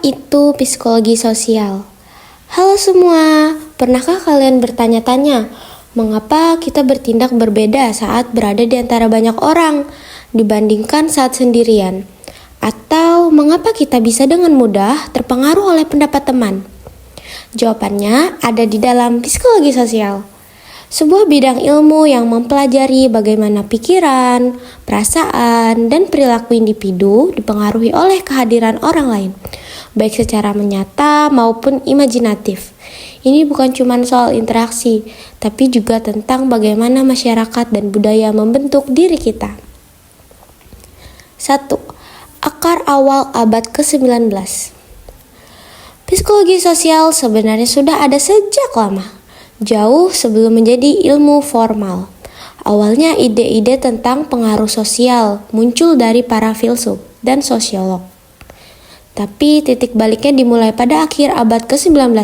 itu psikologi sosial? Halo semua, pernahkah kalian bertanya-tanya, mengapa kita bertindak berbeda saat berada di antara banyak orang dibandingkan saat sendirian? Atau mengapa kita bisa dengan mudah terpengaruh oleh pendapat teman? Jawabannya ada di dalam psikologi sosial. Sebuah bidang ilmu yang mempelajari bagaimana pikiran, perasaan, dan perilaku individu dipengaruhi oleh kehadiran orang lain, baik secara nyata maupun imajinatif. Ini bukan cuma soal interaksi, tapi juga tentang bagaimana masyarakat dan budaya membentuk diri kita. 1. Akar awal abad ke-19. Psikologi sosial sebenarnya sudah ada sejak lama, jauh sebelum menjadi ilmu formal. Awalnya ide-ide tentang pengaruh sosial muncul dari para filsuf dan sosiolog. Tapi titik baliknya dimulai pada akhir abad ke-19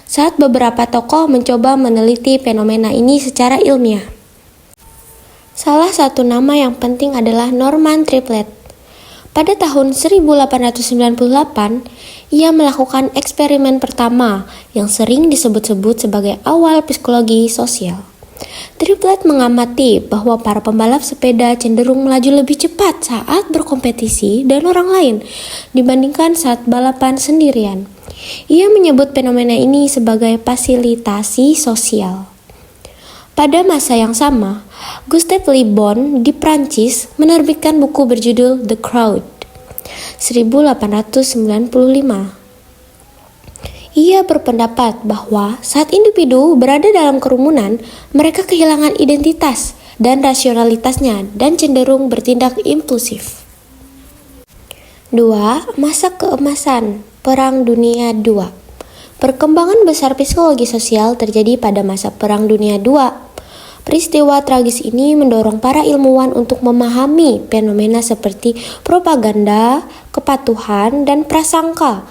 saat beberapa tokoh mencoba meneliti fenomena ini secara ilmiah. Salah satu nama yang penting adalah Norman Triplett. Pada tahun 1898, ia melakukan eksperimen pertama yang sering disebut-sebut sebagai awal psikologi sosial. Triplett mengamati bahwa para pembalap sepeda cenderung melaju lebih cepat saat berkompetisi dengan orang lain dibandingkan saat balapan sendirian. Ia menyebut fenomena ini sebagai fasilitasi sosial. Pada masa yang sama, Gustave Le Bon di Prancis menerbitkan buku berjudul The Crowd, 1895. Ia berpendapat bahwa saat individu berada dalam kerumunan, mereka kehilangan identitas dan rasionalitasnya dan cenderung bertindak impulsif. 2. Masa keemasan, Perang Dunia II. Perkembangan besar psikologi sosial terjadi pada masa Perang Dunia II. Peristiwa tragis ini mendorong para ilmuwan untuk memahami fenomena seperti propaganda, kepatuhan, dan prasangka.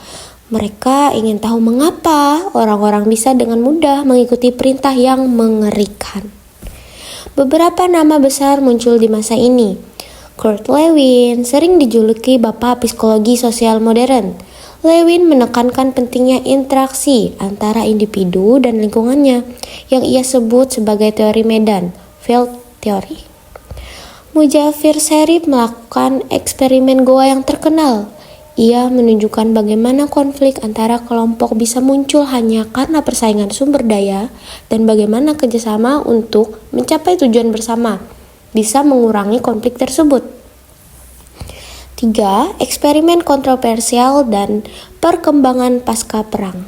Mereka ingin tahu mengapa orang-orang bisa dengan mudah mengikuti perintah yang mengerikan. Beberapa nama besar muncul di masa ini. Kurt Lewin sering dijuluki Bapak Psikologi Sosial Modern. Lewin menekankan pentingnya interaksi antara individu dan lingkungannya yang ia sebut sebagai teori medan, field theory. Mujafir Sherif melakukan eksperimen goa yang terkenal. Ia menunjukkan bagaimana konflik antara kelompok bisa muncul hanya karena persaingan sumber daya dan bagaimana kerjasama untuk mencapai tujuan bersama bisa mengurangi konflik tersebut. 3. Eksperimen kontroversial dan perkembangan pasca perang.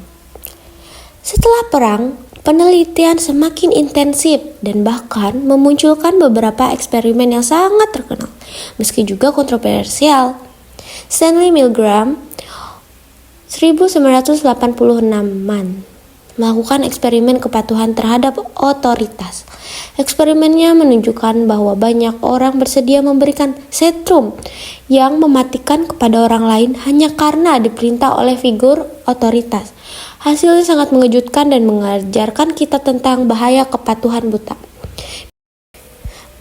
Setelah perang, penelitian semakin intensif dan bahkan memunculkan beberapa eksperimen yang sangat terkenal, meski juga kontroversial. Stanley Milgram 1986 melakukan eksperimen kepatuhan terhadap otoritas. Eksperimennya menunjukkan bahwa banyak orang bersedia memberikan setrum yang mematikan kepada orang lain hanya karena diperintah oleh figur otoritas. Hasilnya sangat mengejutkan dan mengajarkan kita tentang bahaya kepatuhan buta.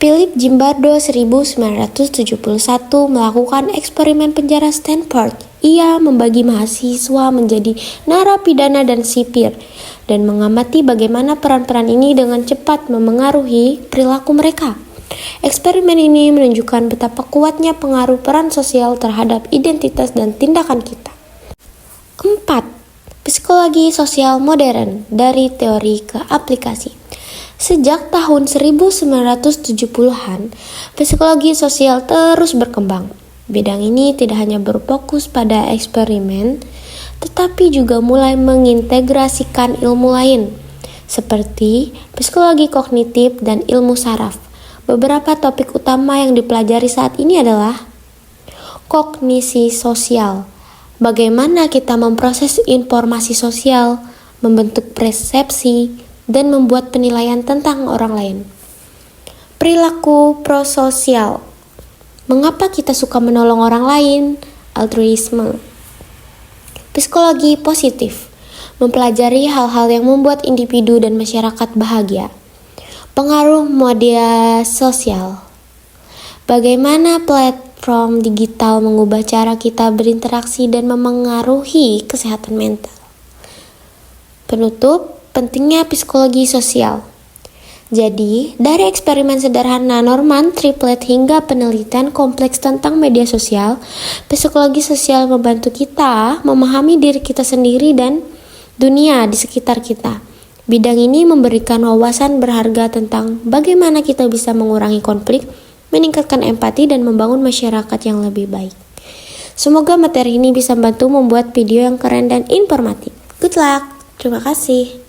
Philip Zimbardo 1971 melakukan eksperimen penjara Stanford. Ia membagi mahasiswa menjadi narapidana dan sipir dan mengamati bagaimana peran-peran ini dengan cepat memengaruhi perilaku mereka. Eksperimen ini menunjukkan betapa kuatnya pengaruh peran sosial terhadap identitas dan tindakan kita. 4. Psikologi sosial modern, dari teori ke aplikasi. Sejak tahun 1970-an, psikologi sosial terus berkembang. Bidang ini tidak hanya berfokus pada eksperimen, tetapi juga mulai mengintegrasikan ilmu lain, seperti psikologi kognitif dan ilmu saraf. Beberapa topik utama yang dipelajari saat ini adalah kognisi sosial, bagaimana kita memproses informasi sosial, membentuk persepsi, dan membuat penilaian tentang orang lain. Perilaku prososial, mengapa kita suka menolong orang lain, altruisme. Psikologi positif, mempelajari hal-hal yang membuat individu dan masyarakat bahagia. Pengaruh media sosial, bagaimana platform platform digital mengubah cara kita berinteraksi dan memengaruhi kesehatan mental. Penutup, pentingnya psikologi sosial. Jadi, dari eksperimen sederhana Norman Triplet hingga penelitian kompleks tentang media sosial, psikologi sosial membantu kita memahami diri kita sendiri dan dunia di sekitar kita. Bidang ini memberikan wawasan berharga tentang bagaimana kita bisa mengurangi konflik, meningkatkan empati, dan membangun masyarakat yang lebih baik. Semoga materi ini bisa membantu membuat video yang keren dan informatif. Good luck! Terima kasih.